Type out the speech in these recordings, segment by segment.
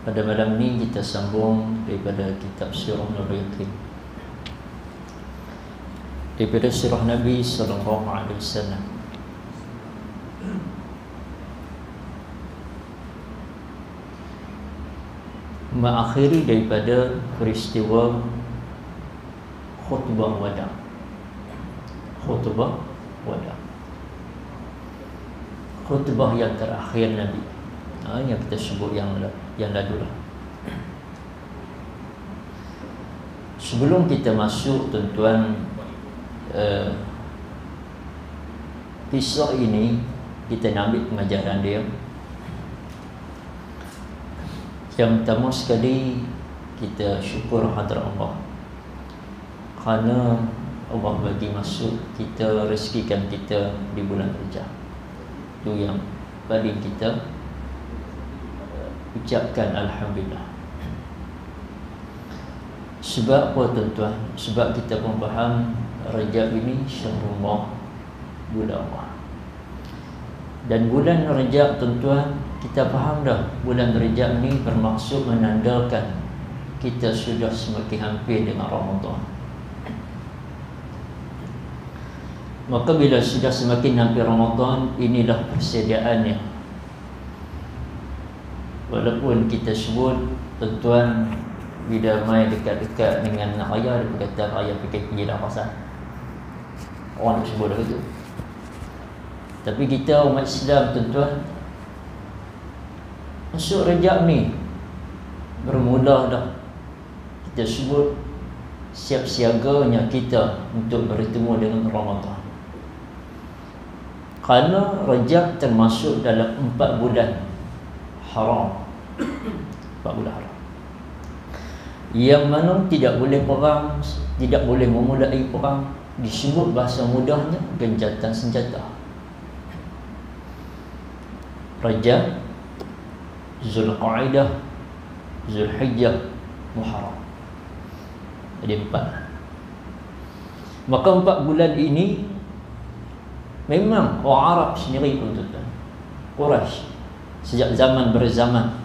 Pada malam ini kita sambung daripada kitab Sirah Nabi, daripada Sirah Nabi sallallahu alaihi wasallam. Mengakhiri daripada peristiwa khutbah wada. Khutbah wada, khutbah yang terakhir Nabi, yang kita sebut yang lalu lah. Sebelum kita masuk tuan-tuan, kisah ini kita nak ambil pengajaran dia. Yang pertama sekali, kita syukur hadrat Allah kerana Allah bagi masuk kita, rezekikan kita di bulan Rajab. Itu yang paling kita ucapkan Alhamdulillah. Sebab apa tuan-tuan? Sebab kita pun faham Rajab ini Syahrullah, bulan Allah. Dan bulan Rajab tuan-tuan, kita faham dah, bulan Rajab ni bermaksud menandakan kita sudah semakin hampir dengan Ramadan. Maka bila sudah semakin hampir Ramadan, inilah persediaannya. Walaupun kita sebut tuan-tuan, bila main dekat-dekat dengan raya, dia kata raya fikir-fikir dah pasal orang nak sebut dah itu. Tapi kita umat Islam tuan-tuan, masuk Rajab ni bermula dah kita sebut siap siaganya kita untuk bertemu dengan Ramadan. Kerana Rajab termasuk dalam 4 bulan haram, 4 bulan haram, yang mana tidak boleh perang, tidak boleh memulai perang. Disebut bahasa mudahnya gencatan senjata. Rajab, Zulqa'dah, Zulhijjah, Muharram. Ada 4. Maka 4 bulan ini memang orang Arab sendiri pun tuan-tuan, Quraisy sejak zaman berzaman,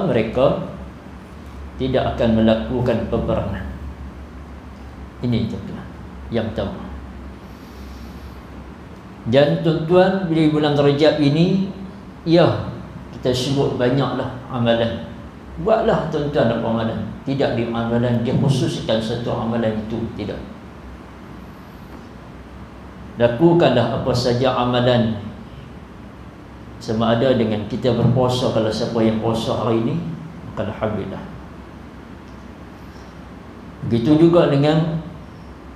mereka tidak akan melakukan peperangan. Ini tuan-tuan yang pertama. Dan tuan-tuan, bila bulan Rajab ini, ya, kita sebut banyaklah amalan. Buatlah tuan-tuan apa amalan. Tidak di amalan dia khususkan satu amalan itu, tidak. Lakukanlah apa saja amalan, sama ada dengan kita berpuasa. Kalau siapa yang puasa hari ini, maka alhamdulillah. Begitu juga dengan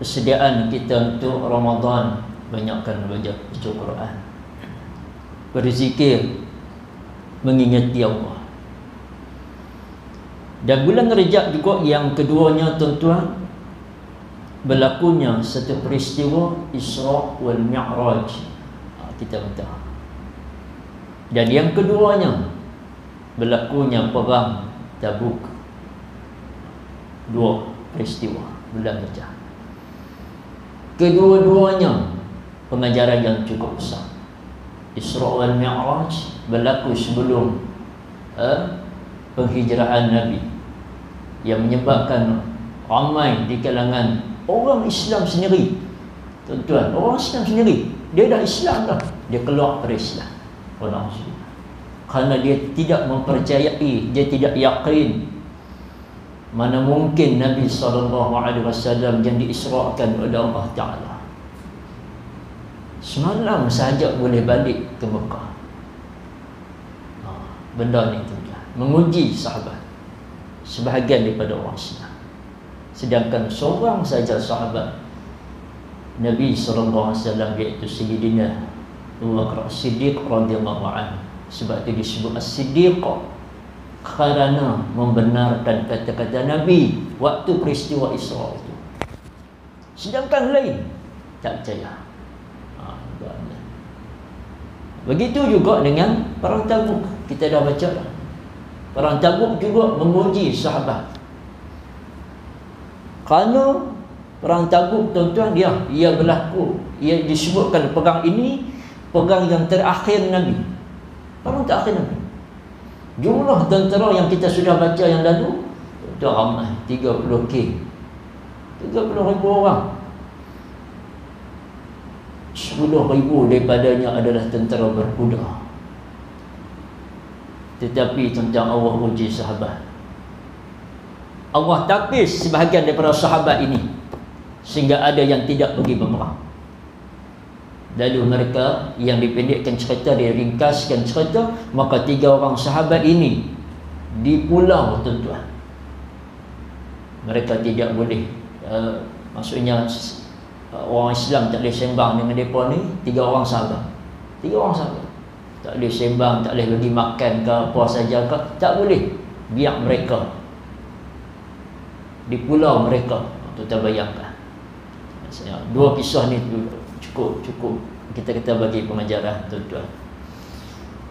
persediaan kita untuk Ramadan. Banyakkan baca Quran, berzikir, mengingati Allah. Dan bulan Rajab juga yang keduanya tuan-tuan, berlakunya satu peristiwa Isra wal Mi'raj, kita minta. Dan yang keduanya berlakunya perang Tabuk. 2 peristiwa bulan Rajab. Kedua-duanya pengajaran yang cukup besar. Isra wal Mi'raj berlaku sebelum penghijrahan Nabi, yang menyebabkan ramai di kalangan orang Islam sendiri, tuan-tuan, orang Islam sendiri, dia dah Islam dah, dia keluar dari Islam. Kerana dia tidak mempercayai, dia tidak yakin mana mungkin Nabi SAW yang diisrakan oleh Allah Ta'ala semalam sahaja boleh balik ke Mekah. Benda ni tuan-tuan menguji sahabat, sebahagian daripada orang Islam. Sedangkan seorang saja sahabat Nabi SAW, iaitu Sayyidina Abu Bakar As-Siddiq radhiyallahu anhu. Sebab itu disebut As-Siddiq, kerana membenarkan kata-kata Nabi waktu peristiwa Isra itu. Sedangkan lain tak percaya. Begitu juga dengan perang Tabuk. Kita dah baca dah. Perang Tabuk juga menguji sahabat. Kerana perang Tabuk tuan-tuan, ia berlaku, ia disebutkan perang ini perang yang terakhir Nabi. Perang terakhir Nabi. Jumlah tentera yang kita sudah baca yang lalu dah ramai, 30K, 30,000 orang. 10,000 daripadanya adalah tentera berkuda. Tetapi tentang Allah uji sahabat, Allah tapis sebahagian daripada sahabat ini sehingga ada yang tidak pergi berperang. Lalu mereka yang dipendekkan cerita, diringkaskan cerita, maka 3 orang sahabat ini di pulau, tuan-tuan, mereka tidak boleh maksudnya orang Islam tak boleh sembang dengan mereka ni. 3 orang sahabat, 3 orang sahabat tak boleh sembang, tak boleh bagi makan ke apa saja ke, tak boleh. Biar mereka di pulau mereka. Tuan-tuan bayangkan, maksudnya 2 kisah ni cukup kita bagi pengajaran, tuan-tuan.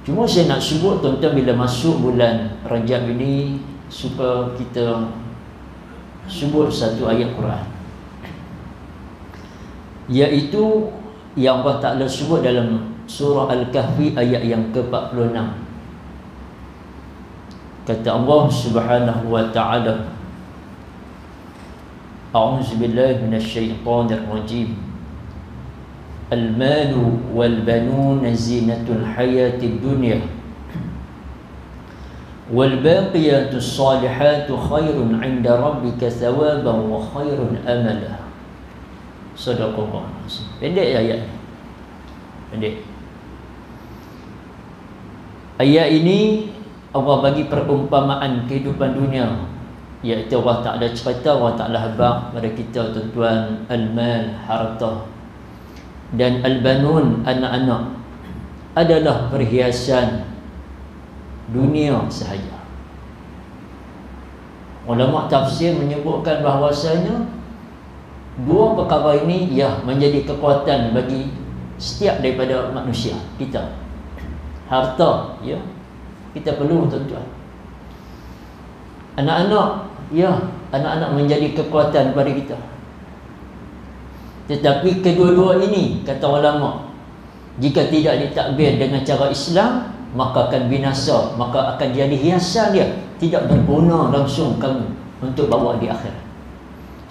Cuma saya nak sebut, tuan-tuan, bila masuk bulan Rajab ini, supaya kita sebut satu ayat Quran, iaitu yang Allah Ta'ala sebut dalam surah Al-Kahfi ayat yang ke-46. Kata Allah Subhanahu wa ta'ala, A'udzu billahi minasyaitonir rajim. Al-malu wal banun zinatul hayatid dunya wal baqiyatus salihatu khairun 'inda rabbika thawaban wa khairun amala. Sadaqallah. Pendek ayat ni. Pendek. Ayat ini Allah bagi perumpamaan kehidupan dunia, iaitu Allah Ta'ala cerita, Allah Ta'ala habaq pada kita, tuan-tuan, al-mal, harta, dan al-banun, anak-anak, adalah perhiasan dunia sahaja. Ulama tafsir menyebutkan bahawasanya 2 perkara ini menjadi kekuatan bagi setiap daripada manusia kita. Harta, kita perlu, tuan-tuan. Anak-anak, anak-anak menjadi kekuatan pada kita. Tetapi kedua-dua ini, kata ulama, jika tidak ditakbir dengan cara Islam, maka akan binasa, maka akan jadi hiasan dia, tidak berguna langsung kamu untuk bawa di akhirat.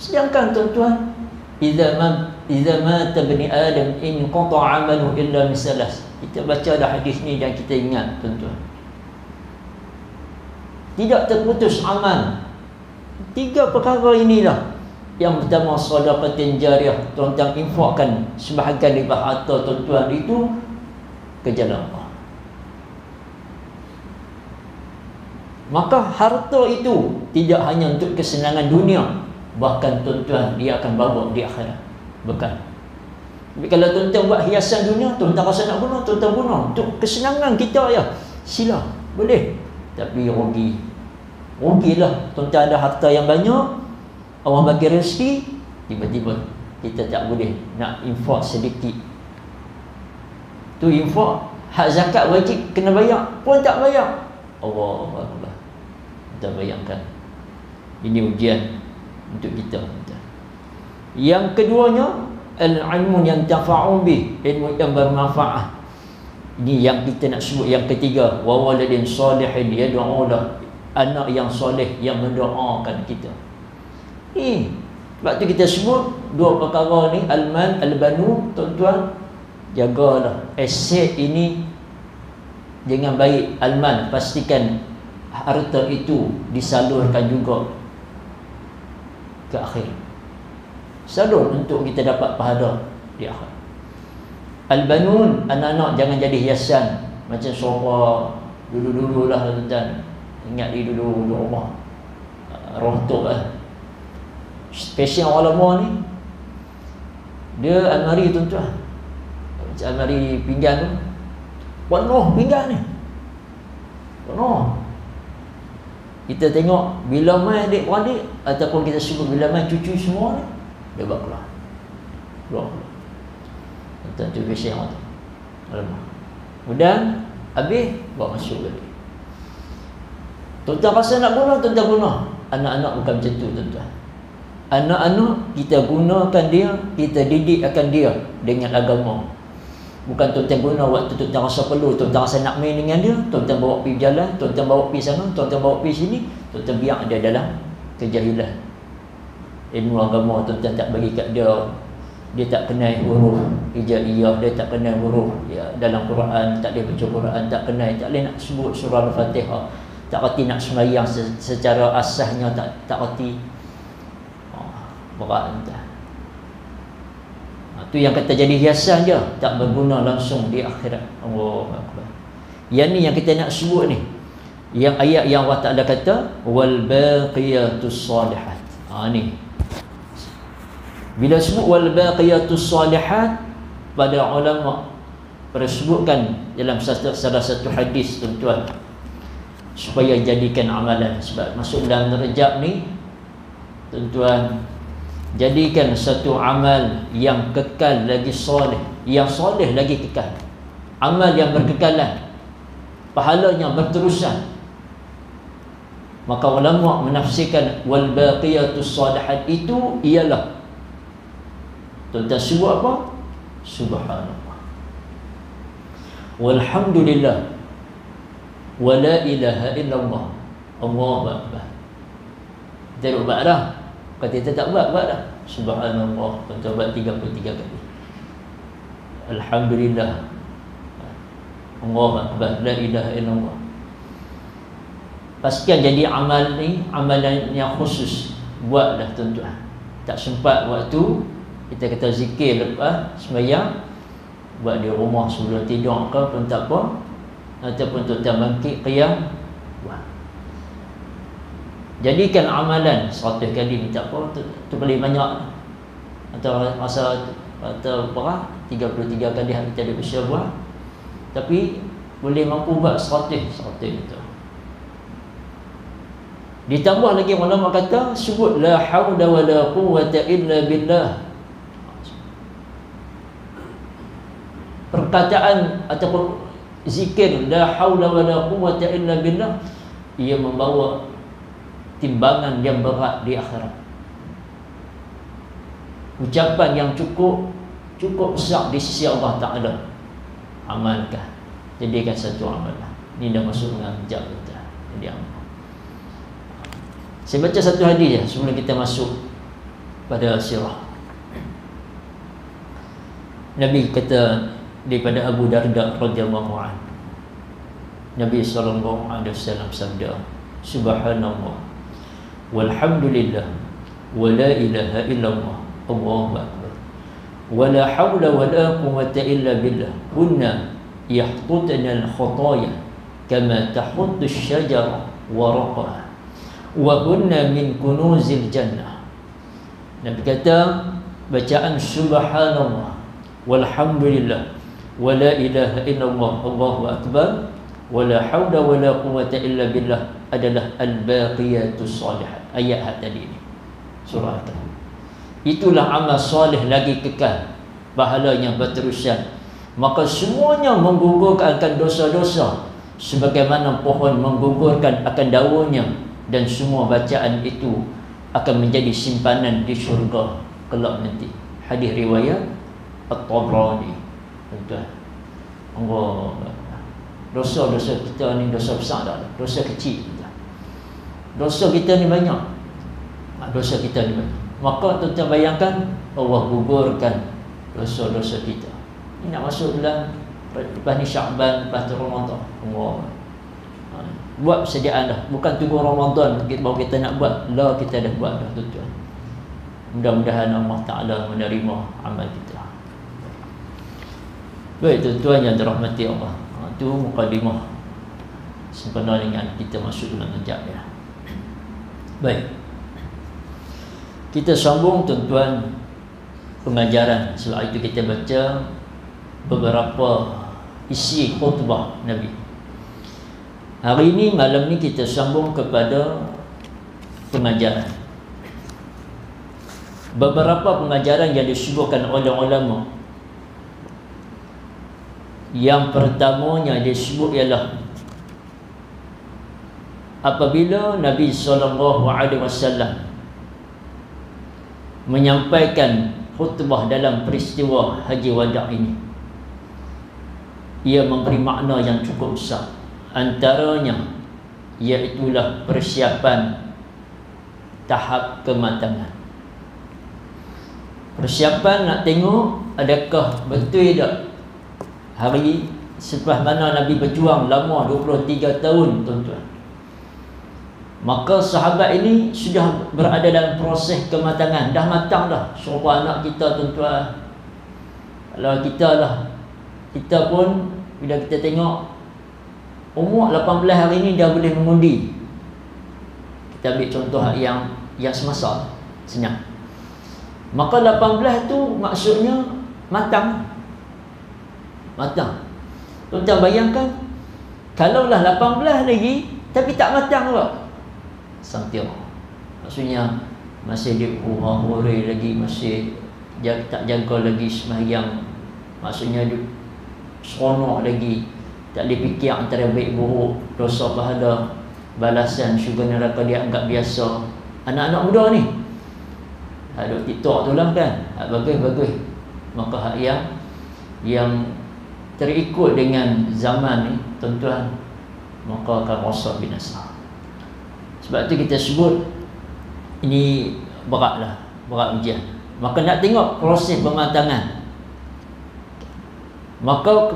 Sedangkan, tuan-tuan, idza mata bani Adam in qata'a amalu illa min salas. Kita baca dah hadis ni dan kita ingat, tuan-tuan, tidak terputus amal. 3 perkara inilah. Yang pertama, sedekah jariah, tuan-tuan, infakkan sebahagian daripada harta tuan-tuan itu ke jalan Allah. Maka harta itu tidak hanya untuk kesenangan dunia, bahkan, tuan-tuan, dia akan bawa di akhirat. Bukan. Tapi kalau tuan-tuan buat hiasan dunia, tuan-tuan rasa nak bunuh, tuan-tuan bunuh untuk kesenangan kita, sila, boleh. Tapi rugilah. Tuan-tuan ada harta yang banyak, Allah bagi rezeki, tiba-tiba kita tak boleh nak infak sedikit. Tu infak, hak zakat wajib kena bayar, pun tak bayar. Allahu Akbar. Kita bayangkan, ini ujian untuk kita. Yang keduanya, al-ilmu yang tafa'u bih, ilmu yang bermanfaat. Ini yang kita nak sebut. Yang ketiga, wa waladin salihin yad'u lahu, anak yang soleh yang mendoakan kita. Sebab tu kita sebut 2 perkara ni, al-mal, al-banu, tuan-tuan, jagalah aset ini dengan baik. Al-mal, pastikan harta itu disalurkan juga ke akhir, salur untuk kita dapat pahala di akhir. Al-banun, anak-anak jangan jadi hiasan macam sofa dulu-dulu lah, tuan-tuan. Ingat dulu rumah rontok Special orang lama ni, dia almari, tuan-tuan, macam almari pinggan tu, penuh pinggan ni, penuh. Kita tengok bila mai adik-beradik, ataupun kita sebut bila mai cucu semua ni, dia buat keluar. Tuan-tuan, tu special tu. Alamak. Kemudian habis bawa masuk lagi. Tuan-tuan rasa nak bunuh, tuan-tuan bunuh. Anak-anak bukan macam tu, tuan-tuan. Anak-anak kita gunakan dia, kita didik akan dia dengan agama. Bukan tuan-tuan guna waktu tuan-tuan rasa perlu, tuan-tuan rasa nak main dengan dia, tuan-tuan bawa pergi jalan, tuan-tuan bawa pergi sana, tuan-tuan bawa pergi sini, tuan-tuan biar dia dalam kejahilan. Ilmu agama tuan-tuan tak bagi kat dia. Dia tak kenal huruf hijaiyah, dia tak kenal huruf ya, dalam Quran, tak boleh baca Quran, tak kenal, tak boleh nak sebut surah Al-Fatihah, tak reti nak sembahyang secara asasnya, tak reti. Berat entah. Tu yang kata jadi hiasan je, tak berguna langsung di akhirat. Allahu Akbar. Yang ni yang kita nak sebut ni, yang ayat yang Allah Ta'ala kata wal baqiyatus salihat. Ni bila sebut wal baqiyatus salihat, pada ulama pada sebutkan dalam salah satu hadis tuan-tuan, supaya jadikan amalan. Sebab masuk dalam Rajab ni tuan-tuan, jadikan satu amal yang kekal lagi soleh, yang soleh lagi kekal, amal yang berkekalan, pahalanya berterusan. Maka ulama menafsirkan wal baqiyatus salihat itu ialah, tuan-tuan sebut apa? Subhanallah, walhamdulillah, wa la ilaha illallah, Allahu Akbar. Kita buat dah. Kata kita tak buat dah. Subhanallah, tuan-tuan buat 33 kali. Alhamdulillah, Allahu Akbar, la ilaha illallah. Pastikan jadi amal ni amalan yang khusus. Buatlah tuan-tuan. Tak sempat waktu kita kata zikir lepas sembahyang, buat di rumah sebelum tidur ke pun tak apa, ataupun tuan-tuan bangkit qiyam, buat. Jadikan amalan 100 kali ni tak apa, tu paling banyak. Atau masa atau berapa 33 kali kita ada bisa buat. Tapi boleh mampu buat 100 itu. Ditambah lagi ulama kata sebut la haula wala quwwata illa billah. Perkataan ataupun zikir la haula wala quwwata illa billah, ia membawa timbangan yang berat di akhirat. Ucapan yang cukup besar di sisi Allah Ta'ala. Amalkan, jadikan satu amalan. Ini dah masuk dalam hijab kita. Jadi amal. Saya baca satu hadis ya sebelum kita masuk pada sirah. Nabi kata daripada Abu Darda radhiyallahu anhu, Nabi sallallahu alaihi wasallam sabda, subhanallah walhamdulillah wa la ilaha illallah, Allahu akbar, wa la hawla wa la quwwata illa billah, kunna yahtutna al-khataya kama tahuttu asy-syajara waraqaha wa kunna min kunuzil jannah. Nabi kata bacaan subhanallah walhamdulillah wa la ilaha illallah, Allahu akbar, wa la hawla wa la quwwata illa billah adalah al-baqiyatus salihat. Ayat tadi ni surah itu. Itulah amal soleh lagi kekal, pahalanya berterusan. Maka semuanya menggugurkan akan dosa-dosa sebagaimana pohon menggugurkan akan daunnya, dan semua bacaan itu akan menjadi simpanan di syurga kelak nanti. Hadis riwayat At-Tabrani. Tuan-tuan, dosa-dosa kita ni dosa besar tak? Dosa kecil kita. Dosa kita ni banyak. Dosa kita ni banyak. Maka tuan-tuan bayangkan Allah gugurkan dosa-dosa kita. Ini nak masuk dalam lepas ni Sya'ban, lepas tu Ramadan. Buat persediaan dah. Bukan tunggu Ramadan baru kita nak buat. Lah kita dah buat dah tuan-tuan. Mudah-mudahan Allah Ta'ala menerima amal kita. Baik tuan-tuan yang dirahmati Allah, itu mukadimah sempena dengan kita masuk dalam Rajab ya. Baik, kita sambung tuan-tuan pengajaran. Setelah itu kita baca beberapa isi khutbah Nabi. Hari ini malam ni kita sambung kepada pengajaran. Beberapa pengajaran yang disebutkan oleh ulama. Yang pertamanya disebut ialah apabila Nabi SAW menyampaikan khutbah dalam peristiwa Haji Wada' ini, ia memberi makna yang cukup besar. Antaranya iaitulah persiapan tahap kematangan. Persiapan nak tengok adakah betul tak hari selepas mana Nabi berjuang lama 23 tahun tuan-tuan, maka sahabat ini sudah berada dalam proses kematangan, dah matang dah. Serupa anak kita tuan-tuan. Kalau kita pun bila kita tengok umur 18 hari ni dah boleh mengundi. Kita ambil contoh yang semasa senyap. Maka 18 tu maksudnya matang. Tuan-tuan bayangkan, kalaulah 18 lagi tapi tak matang pula, santir. Maksudnya masih dihura-hura lagi, masih tak jaga lagi sembahyang. Maksudnya seronok lagi, tak boleh fikir antara baik buruk, dosa pahala, balasan, syurga neraka dia anggap biasa. Anak-anak muda ni ada TikTok tu lah kan, bagus-bagus. Maka hak yang terikut dengan zaman ni tuan-tuan, maka akan rosak binasa. Sebab tu kita sebut ini berat ujian. Maka nak tengok proses pematangan. Maka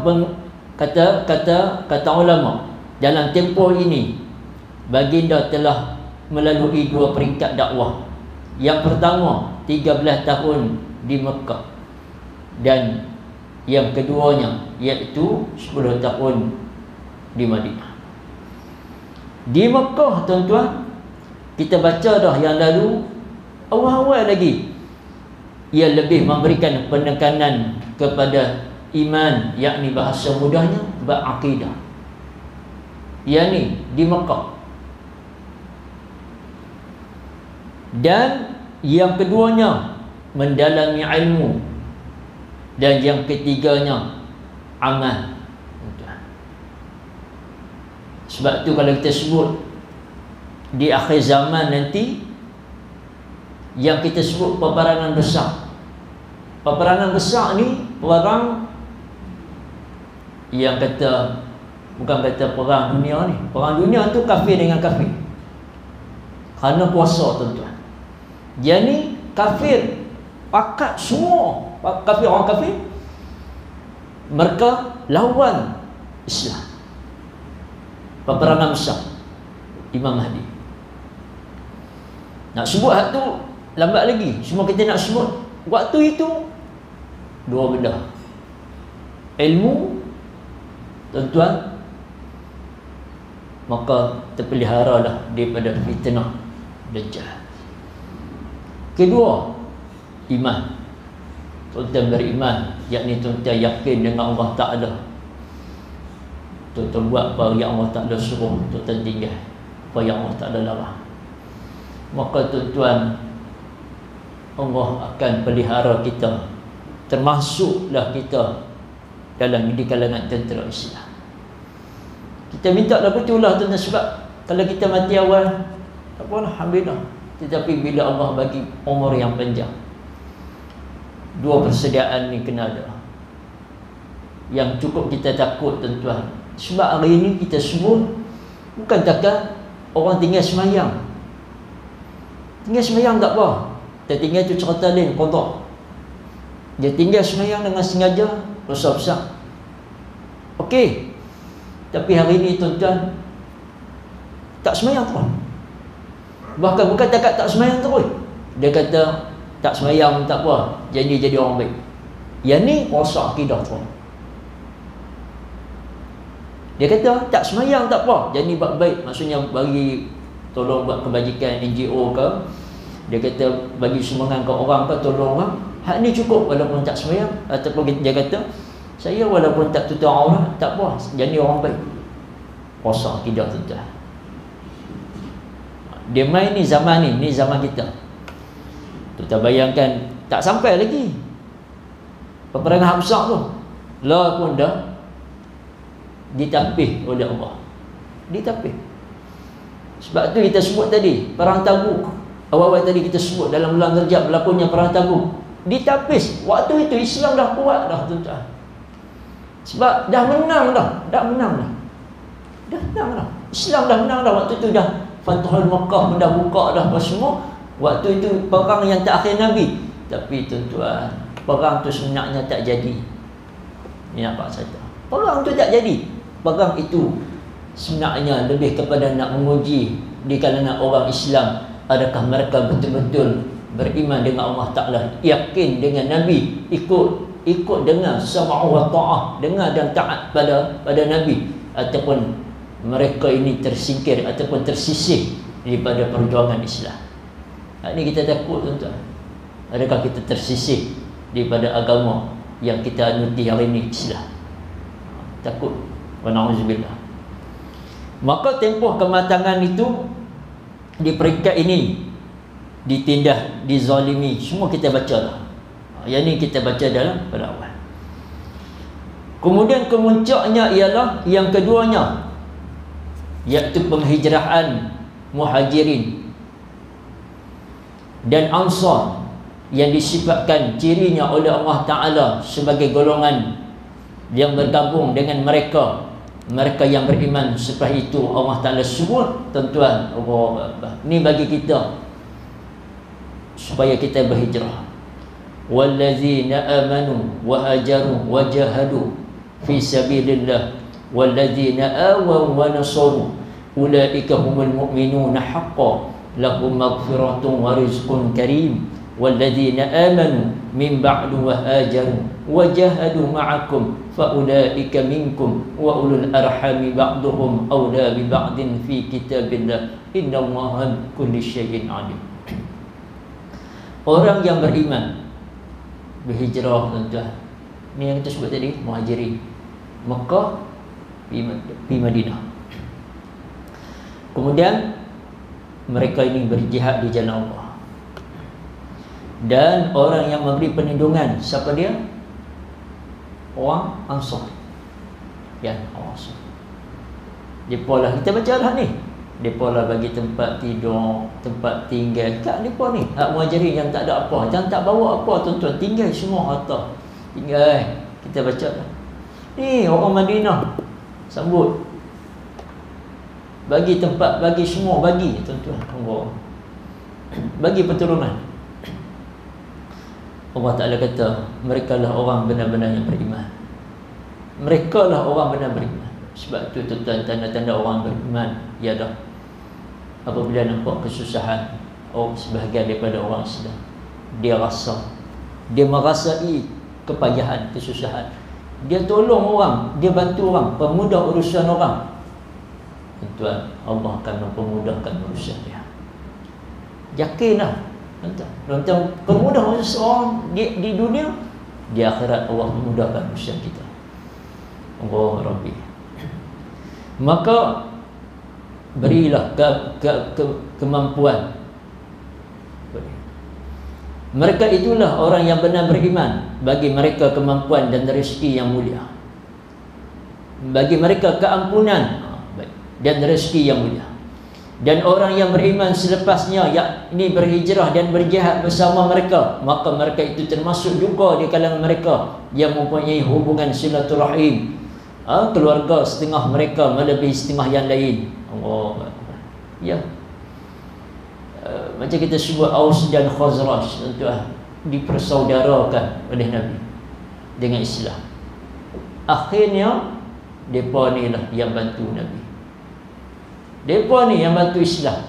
kata ulama, dalam tempoh ini baginda telah melalui 2 peringkat dakwah. Yang pertama 13 tahun di Mekah, dan yang keduanya iaitu 10 tahun di Madinah. Di Mekah tuan-tuan, kita baca dah yang lalu, awal-awal lagi ia lebih memberikan penekanan kepada iman, yakni bahasa mudahnya berakidah. Yakni di Mekah. Dan yang keduanya mendalami ilmu, dan yang ketiganya amal. Sebab tu kalau kita sebut di akhir zaman nanti, yang kita sebut peperangan besar. Peperangan besar ni perang yang bukan kata perang dunia ni. Perang dunia tu kafir dengan kafir, kerana kuasa tuan-tuan. Jadi kafir pakat semua, kafir, orang kafir, mereka lawan Islam. Peperangan besar Imam Mahdi. Nak sebut hak tu lambat lagi. Semua kita nak sebut waktu itu 2 benda. Ilmu tuan-tuan, maka terpeliharalah daripada fitnah Dajjal. Kedua, iman. Tuan-tuan beriman, yakni tuan-tuan yakin dengan Allah Ta'ala. Tuan-tuan buat apa yang Allah Ta'ala suruh, tuan-tuan tinggal apa yang Allah Ta'ala larang. Maka tuan-tuan, Allah akan pelihara kita, termasuklah kita di kalangan tentera Islam. Kita minta lah betul lah tuan-tuan, sebab kalau kita mati awal, tak apa, alhamdulillah. Tetapi bila Allah bagi umur yang panjang, 2 persediaan ni kena ada. Yang cukup kita takut tuan-tuan, sebab hari ini kita sebut bukan takat orang tinggal semayang. Tinggal semayang tak apa, dia tinggal tu cerita lain, kontrak. Dia tinggal semayang dengan sengaja, dosa besar. Okey. Tapi hari ini tuan-tuan tak semayang terus. Bahkan bukan takat tak semayang terus, dia kata tak semayang tak apa, jadi orang baik. Yang ni rosak akidah terus. Dia kata tak semayang tak apa, jadi buat baik. Maksudnya bagi tolong buat kebajikan NGO ke, dia kata bagi sumbangan ke orang ke, tolong orang. Hak ni cukup walaupun tak semayang. Ataupun dia kata saya walaupun tak tutup aurat tak apa, jadi orang baik. Rosak akidah tuan-tuan. Dia main ni zaman ni zaman kita. Tuan bayangkan, tak sampai lagi peperangan besar tu, lah pun dah ditapih oleh Allah. Ditapih. Sebab tu kita sebut tadi, perang Tabuk. Awal-awal tadi kita sebut dalam bulan Rajab berlakunya perang Tabuk. Ditapis. Waktu itu Islam dah kuat dah tuan-tuan. Sebab dah menang dah. Dah menang dah. Islam dah menang dah. Waktu tu dah Fathul Makkah pun dah buka dah apa semua. Waktu itu perang yang terakhir Nabi. Tapi tuan-tuan, perang tu sebenarnya tak jadi. Ni nampak saya. Perang tu tak jadi. Perang itu sebenarnya lebih kepada nak menguji di kalangan orang Islam, adakah mereka betul-betul beriman dengan Allah Ta'ala, yakin dengan Nabi, ikut dengan sama'u wa ta'ah, dengar dan taat pada Nabi, ataupun mereka ini tersingkir ataupun tersisih daripada perjuangan Islam. Ini kita takut, tuan-tuan. Adakah kita tersisih daripada agama yang kita anuti hari ini, Islam? Takut. Wa na'udzubillah. Maka tempoh kematangan itu di peringkat ini ditindas, dizalimi, semua kita baca lah. Yang ini kita baca dalam pada awal. Kemudian kemuncaknya ialah yang keduanya, iaitu penghijrahan Muhajirin dan Ansar yang disifatkan cirinya oleh Allah Ta'ala sebagai golongan yang bergabung dengan mereka yang beriman. Setelah itu Allah Ta'ala sebut, tuan-tuan, ini bagi kita supaya kita berhijrah. Wallazina amanu wa hajaru wa jahadu fi sabilillah wallazina awaw wa nasaru ulaika humul mu'minuna haqqan lahum maghfiratun wa rizqun karim wallazina amanu min ba'du wa hajaru wa jahadu ma'akum fa ulaika minkum wa ulul arhami ba'duhum awla bi ba'din fi kitabillah innallaha bikulli syai'in alim. Orang yang beriman berhijrah, tuan-tuan. Ni yang kita sebut tadi, Muhajirin, Mekah pergi Madinah. Kemudian mereka ini berjihad di jalan Allah. Dan orang yang memberi perlindungan, siapa dia? Orang Ansar. Ya, orang Ansar. Depa lah, kita baca lah ni. Depa lah bagi tempat tidur, tempat tinggal kat depa ni. Hak Muhajirin yang tak ada apa, jangan tak bawa apa, tuan-tuan, tinggal semua harta. Tinggal, kita baca lah. Ni orang Madinah sambut, bagi tempat, bagi semua, bagi, tuan-tuan. Allah bagi pertolongan. Allah Ta'ala kata, mereka lah orang benar-benar yang beriman. Mereka lah orang benar beriman. Sebab tu, tuan-tuan, tanda-tanda orang beriman ialah apabila nampak kesusahan sebahagian daripada orang Islam, dia merasai kepayahan, kesusahan, dia tolong orang, dia bantu orang, permudah urusan orang. Tuan, Allah akan mempermudahkan urusan dia. Yakinlah, tuan-tuan, permudah urusan orang di dunia, di akhirat Allah memudahkan urusan kita. Allah Rabbi. Maka berilah kemampuan. Mereka itulah orang yang benar beriman. Bagi mereka kemampuan dan rezeki yang mulia. Bagi mereka keampunan dan rezeki yang mulia. Dan orang yang beriman selepasnya, yakni berhijrah dan berjihad bersama mereka, maka mereka itu termasuk juga di kalangan mereka yang mempunyai hubungan silaturahim. Keluarga setengah mereka melebihi setengah yang lain. Allah. Ya. Macam kita sebut Aus dan Khazraj, tuan-tuan, dipersaudarakan oleh Nabi dengan Islam. Akhirnya depa ni lah yang bantu Nabi. Depa ni yang bantu Islam.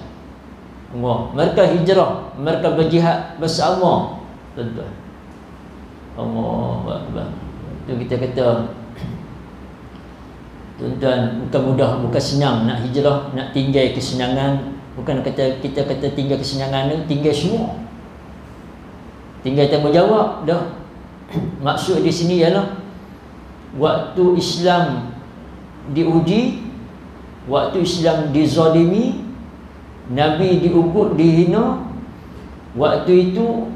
Allah. Mereka hijrah, mereka berjihad bersama, tuan-tuan. Allahu Akbar. Tu kita kata, tuan-tuan, bukan mudah, bukan senang nak hijrah, nak tinggal kesenangan. Bukan kita kata tinggal kesenangan ni, tinggal semua. Tinggal tanggungjawab dah. Maksud di sini ialah waktu Islam diuji, waktu Islam dizalimi, Nabi diugut, dihina, waktu itu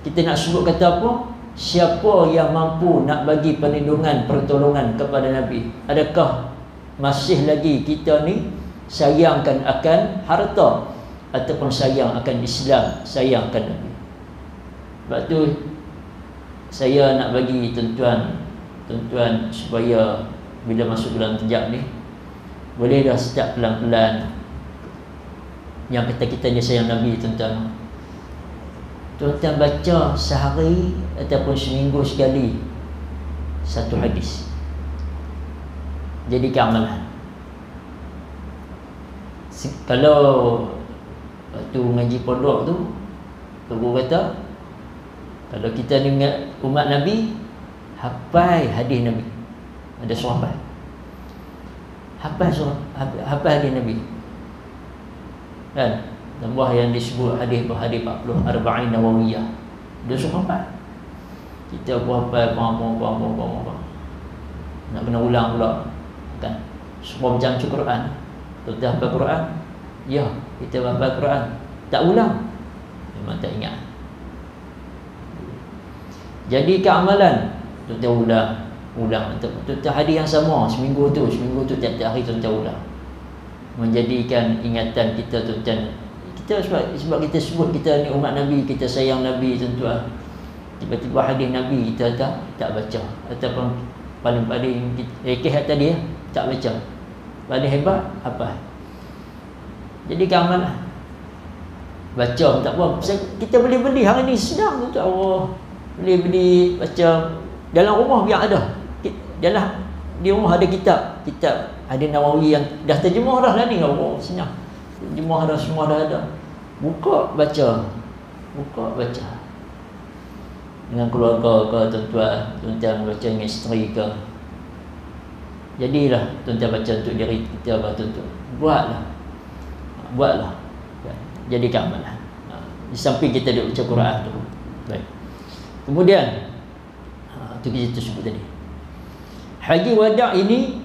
kita nak sebut kata apa? Siapa yang mampu nak bagi perlindungan, pertolongan kepada Nabi? Adakah masih lagi kita ni sayangkan akan harta ataupun sayang akan Islam, sayang akan Nabi? Sebab tu saya nak bagi tuan-tuan tuan-tuan, supaya bila masuk bulan Rajab ni boleh dah start pelan-pelan. Yang kata kita ni sayang Nabi, tuan-tuan, tuan-tuan baca sehari ataupun seminggu sekali satu hadis, jadi keamalan. Kalau waktu ngaji pondok tu, guru kata kalau kita ni umat Nabi, hafal hadis Nabi. Ada sahabat hafal hadis Nabi, kan? Tambah yang disebut hadis 40 arba'in nawawiyah, dia suruh hafal. Kita pun hafal apa nak kena ulang pula, kan? Semua macam Quran. Kita hafal Quran, ya, kita hafal Quran, tak ulang, memang tak ingat. Jadi keamalan, kita ulang tuan-tuan hadis yang sama seminggu tu tiap-tiap hari tuan-tuan ulang, menjadikan ingatan kita, tuan-tuan. Kita sebab kita sebut kita ni umat Nabi, kita sayang Nabi, tuan-tuan, tiba-tiba hadis Nabi kita tak baca, ataupun paling kehat tadi tak baca, paling hebat apa? Jadi keamalan baca tak apa, kita boleh beli hari ni sedang, tuan-tuan. Allah boleh beli baca dalam rumah, biar ada di rumah ada kitab ada Nawawi yang dah terjemah dah ni. Allah senang terjemah dah, semua dah ada. Buka baca dengan keluarga ke, tuan-tuan baca dengan isteri ke. Jadilah tuan-tuan baca untuk diri kita ke, tuan-tuan. Buatlah. Jadi keamalan. Di samping kita duduk baca Quran tu. Baik. Kemudian tu kita sebut tadi, haji wada' ini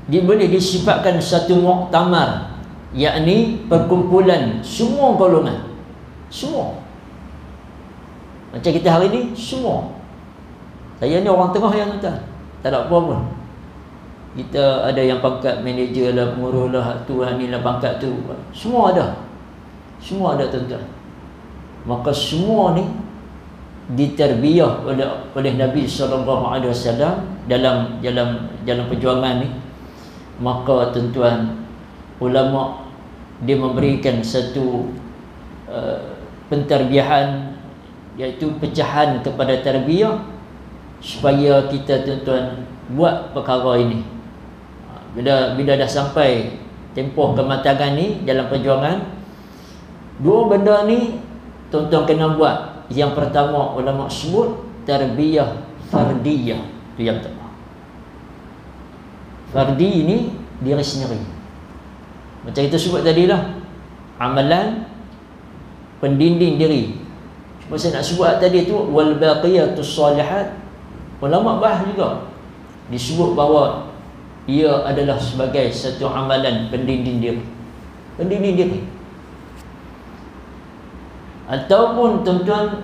boleh disifatkan satu muktamar, yakni perkumpulan semua golongan, semua. Macam kita hari ni, semua. Saya ni orang tengah yang tuan, tak ada apa pun. Kita ada yang pangkat manager lah, pengurus lah, tu ni lah pangkat tu, semua ada, tuan-tuan. Maka semua ni diterbiah oleh Nabi SAW dalam perjuangan ni. Maka tuan-tuan, ulama dia memberikan satu penterbiahan, iaitu pecahan kepada terbiah, supaya kita, tuan-tuan, buat perkara ini. Bila dah sampai tempoh kematangan ni dalam perjuangan, dua benda ni tuan-tuan kena buat. Yang pertama, ulama sebut tarbiyah fardiyah. Itu yang pertama. Fardi ini diri sendiri. Macam kita sebut tadi lah, amalan pendinding diri. Cuma saya nak sebut tadi tu, wal baqiyatus salihat. Ulama bahas juga, disebut bahawa ia adalah sebagai satu amalan pendinding diri. Ataupun tuan-tuan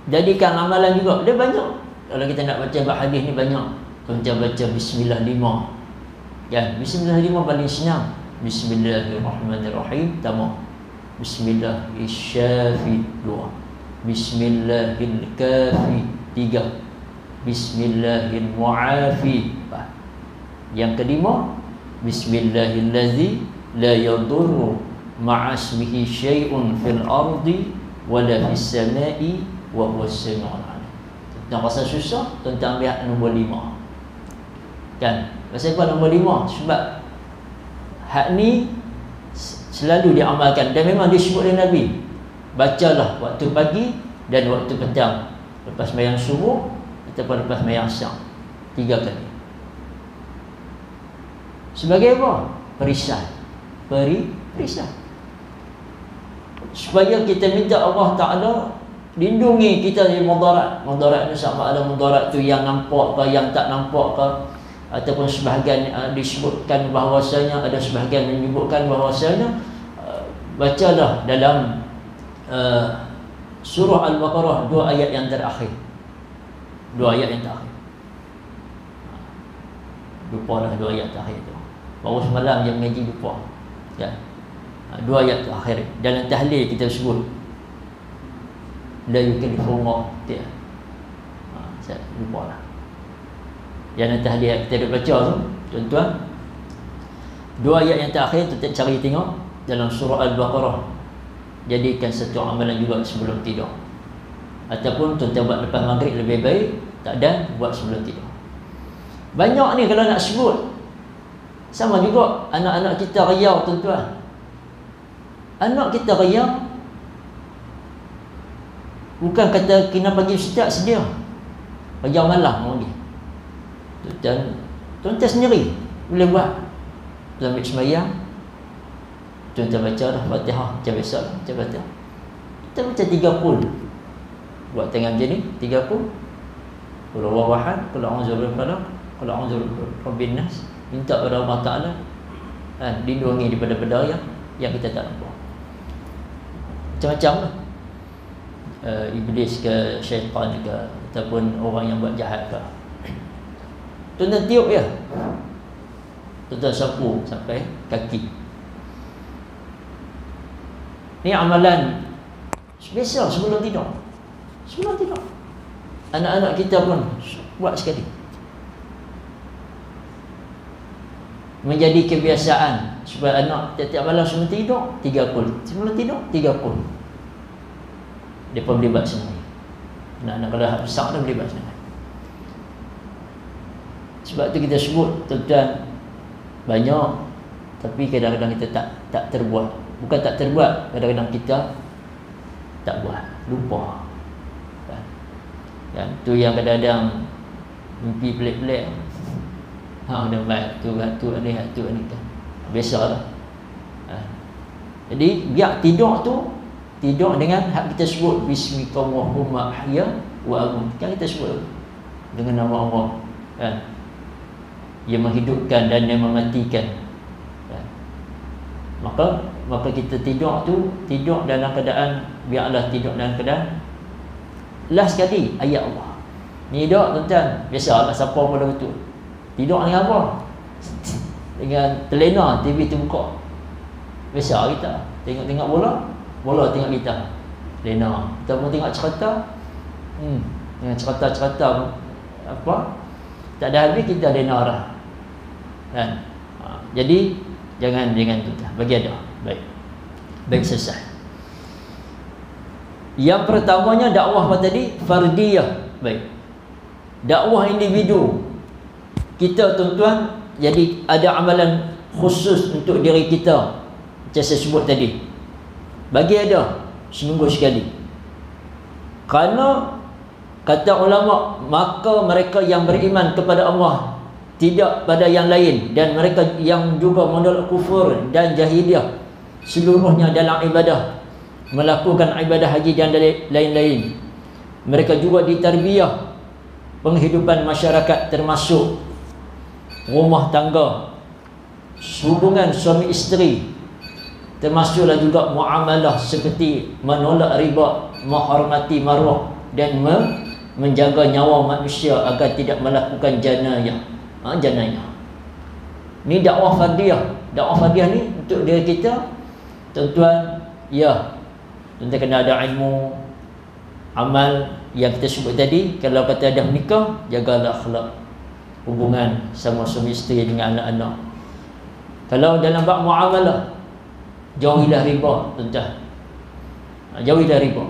jadikan amalan juga. Dia banyak. Kalau kita nak baca hadis ni banyak. Tuan-tuan baca Bismillah 5. Kan? Bismillah 5 paling senang. Bismillahirrahmanirrahim. Pertama. Bismillahirrahmanirrahim 2. Bismillahirrahmanirrahim 3. Bismillahirrahmanirrahim 4. Yang kelima, Bismillahirrahmanirrahim la yadurru ma'asmihi syai'un fil ardi wala fis sama'i wa huwa as-sami'ul 'alim. Tentang rasa susah, tentang lihat nombor 5. Kan? Pasal apa nombor 5? Sebab hak ni selalu diamalkan dan memang disebut oleh Nabi. Bacalah waktu pagi dan waktu petang, lepas sembahyang subuh ataupun lepas sembahyang siang, 3 kali. Sebagai apa? Perisai. Supaya kita minta Allah Ta'ala lindungi kita dari mudarat. Mudarat ni sama ada mudarat tu yang nampak ke, yang tak nampak ke, ataupun sebahagian disebutkan bahawasanya, ada sebahagian menyebutkan bahawasanya bacalah dalam surah Al-Baqarah 2 ayat yang terakhir. 2 ayat yang terakhir. Lupa lah 2 ayat terakhir tu. Baru semalam yang mengaji lupa. Ya. 2 ayat terakhir dalam tahlil kita sebut la yukallifullah. Saya lupa lah. Yang atas dia kita dah baca tu, tuan-tuan. 2 ayat yang terakhir tuan cari tengok dalam surah Al-Baqarah. Jadikan satu amalan juga sebelum tidur. Ataupun tuan-tuan buat lepas maghrib lebih baik, tak dan buat sebelum tidur. Banyak ni kalau nak sebut. Sama juga anak-anak kita riau, tuan-tuan. Anak kita riau, bukan kata kena bagi ustaz sedia. Riau malam lagi. Tuan-tuan sendiri boleh buat. Tuan ambil sembahyang, tuan-tuan baca dah Fatihah macam biasa, macam Fatihah. Kita baca 30. Buat tangan macam ni, 30. Qul huwallahu ahad, qul a'udzu birabbil falaq, qul a'udzu birabbin nas. Minta kepada Allah Taala lindungi daripada benda yang kita tak nampak. Macam-macam lah. Iblis ke, syaitan ke, ataupun orang yang buat jahat ke. Tuan-tuan tiup ya. Tuan-tuan sapu sampai kaki. Ni amalan biasa sebelum tidur. Sebelum tidur. Anak-anak kita pun buat sekali. Menjadi kebiasaan supaya anak tiap-tiap malam sebelum tidur 30. Sebelum tidur 30. Dia pun boleh buat sendiri. Anak-anak kalau besar dah boleh buat sendiri. Sebab tu kita sebut, tuan-tuan, banyak, tapi kadang-kadang kita tak terbuat. Bukan tak terbuat, kadang-kadang kita tak buat, lupa. Kan? Tu yang kadang-kadang mimpi pelik-pelik. Ada baik tu ni kan. Biasalah. Jadi biar tidur tu tidur dengan hak kita sebut bismillahirrahmanirrahim ahya wa amut. Kan kita sebut dengan nama Allah, kan? Yang menghidupkan dan yang mematikan. Maka kita tidur tu tidur dalam keadaan, biarlah tidur dalam keadaan last sekali ayat Allah. Ni dak tuan-tuan, biasalah siapa pun dah betul. Tidur dengan apa? Dengan telena TV terbuka. Biasa kita tengok bola tengok kita. Telena. Kita pun tengok cerita. Dengan cerita apa? Tak ada habis kita lena dah. Kan? Jadi jangan tuan-tuan, bagi ada. Baik selesai. Yang pertamanya dakwah apa tadi? Fardiyah. Baik. Dakwah individu. Kita tuan-tuan, jadi ada amalan khusus untuk diri kita. Macam saya sebut tadi. Bagi ada seminggu sekali. Kerana kata ulama, maka mereka yang beriman kepada Allah, tidak pada yang lain, dan mereka yang juga menolak kufur dan jahiliyah seluruhnya dalam ibadah, melakukan ibadah haji dan lain-lain. Mereka juga ditarbiyah penghidupan masyarakat, termasuk rumah tangga, hubungan suami isteri, termasuklah juga muamalah seperti menolak riba, menghormati maruah dan menjaga nyawa manusia agar tidak melakukan janayah. Ni dakwah fardiyah. Dakwah fardiyah ni untuk diri kita, tuan-tuan. Ya, tuan-tuan kena ada ilmu, amal yang kita sebut tadi. Kalau kata dah menikah, jagalah akhlak, hubungan sama suami isteri dengan anak-anak. Kalau dalam bab muamalah, jauhilah riba, tuan-tuan. Jauhilah riba.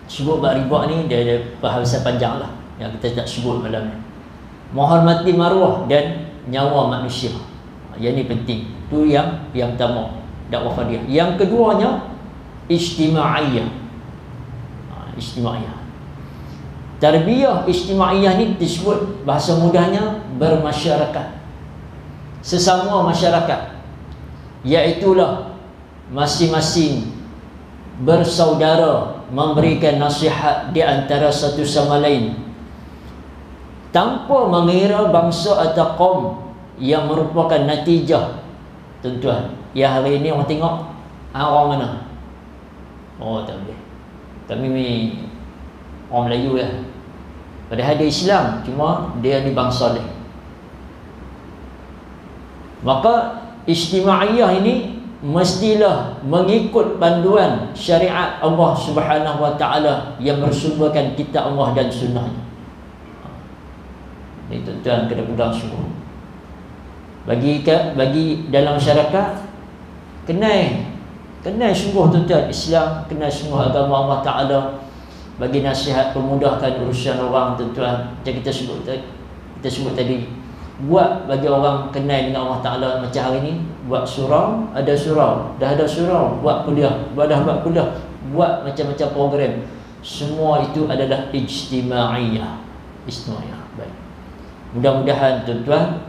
Sebut bab riba ni dia bahasan panjang lah, yang kita tak sebut malam ni. Menghormati maruah dan nyawa manusia. Yang ni penting. Tu yang pertama, dakwah fardiyah. Yang keduanya ijtimaiyah. Ijtimaiyah. Tarbiyah ijtimaiyah ni disebut bahasa mudahnya bermasyarakat. Sesama masyarakat, iaitulah masing-masing bersaudara, memberikan nasihat di antara satu sama lain, tanpa mengira bangsa atau kaum yang merupakan natijah. Tuan-tuan, yang hari ini orang tengok orang mana? Oh, tak boleh. Kami ni orang Melayu ya. Padahal dia Islam, cuma dia ni bangsa lain. Maka ijtimaiyah ini mestilah mengikut panduan syariat Allah Subhanahu Wa Taala yang bersumberkan kitab Allah dan sunnahnya. Itu tuan-tuan kena pegang sungguh. Bagi dalam masyarakat, kenal sungguh tuan-tuan Islam, kenal sungguh agama Allah Ta'ala. Bagi nasihat pemudahkan urusan orang tuan-tuan, macam kita sebut tadi, buat bagi orang kenal dengan Allah Ta'ala. Macam hari ni buat surau, dah ada surau, buat kuliah, buat kuliah, buat macam-macam program. Semua itu adalah ijtimaiyah. Baik. Mudah-mudahan tuan-tuan,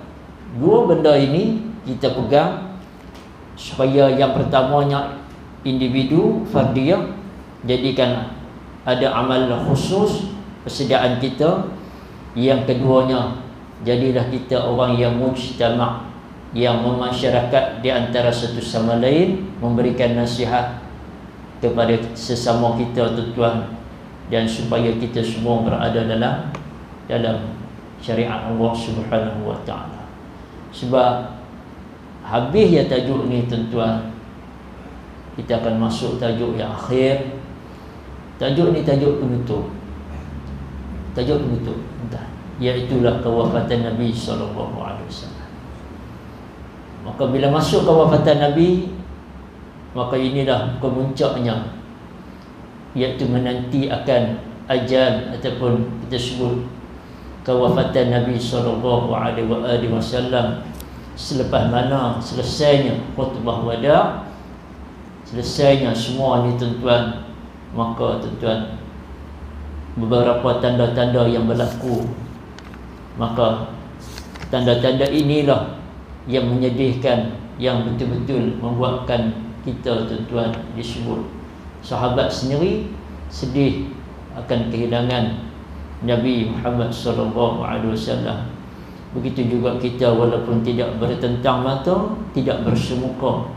dua benda ini kita pegang, supaya yang pertamanya individu fardiyah, jadikan ada amal khusus persediaan kita. Yang keduanya, jadilah kita orang yang mujtama', yang memasyarakat di antara satu sama lain, memberikan nasihat kepada sesama kita tuan-tuan, dan supaya kita semua berada dalam syariat Allah Subhanahu wa ta'ala. Sebab habis ya tajuk ni tuan-tuan, kita akan masuk tajuk yang akhir. Tajuk ni tajuk penutup. Iaitulah kewafatan Nabi SAW. Maka bila masuk kewafatan Nabi, maka inilah kemuncaknya, iaitu menanti akan ajal ataupun kita sebut kewafatan Nabi SAW. Selepas mana selesainya khutbah wada, selesainya semua ni tuan-tuan, maka tuan-tuan, beberapa tanda-tanda yang berlaku. Maka tanda-tanda inilah yang menyedihkan, yang betul-betul membuatkan kita tuan-tuan disebut sahabat sendiri sedih akan kehilangan Nabi Muhammad SAW. Begitu juga kita, walaupun tidak bertentang mata, tidak bersemuka,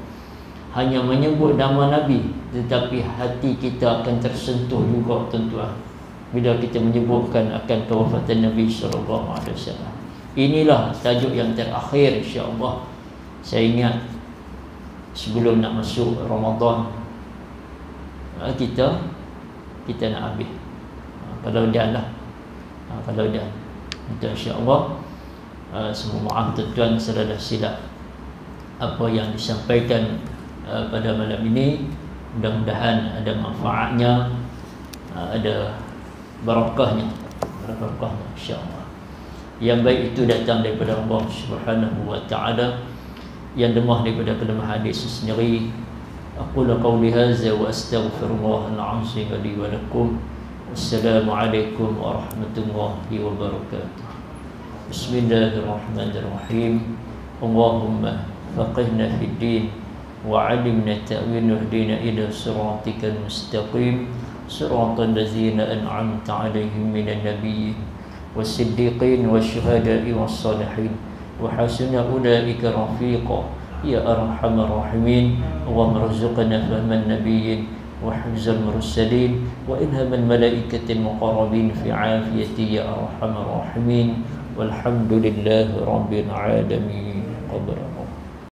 hanya menyebut nama Nabi, tetapi hati kita akan tersentuh juga tuan-tuan bila kita menyebutkan akan kewafatan Nabi SAW. Inilah tajuk yang terakhir insya-Allah. Saya ingat sebelum nak masuk Ramadan, kita nak habis. Kalau dah lah, kalau dah, insya-Allah. Semua maaf tuan-tuan, saya dah silap apa yang disampaikan pada malam ini. Mudah-mudahan ada manfaatnya, ada barakahnya insya-Allah. Yang baik itu datang daripada Allah Subhanahu wa ta'ala, yang lemah daripada kelemahan diri sendiri. Aqulu qawli hadza wa astaghfirullahal azim li wa lakum. Wassalamualaikum warahmatullahi wabarakatuh. Bismillahirrahmanirrahim. Allahumma faqihna fid din wa 'allimna ta'wil wahdina ila siratikal mustaqim, siratal ladzina an'amta 'alaihim minan nabiyyin was-siddiqin wasyuhada'i was-salihin wa hasuna ulaika rafiqa ya arhamar rahimin. Allahumma rzuqna fahman nabiyyin wa hifzal mursalin wa ilhamal malaikatil muqarrabin fi 'afiyati ya arhamar rahimin. Walhamdulillahi rabbil alamin.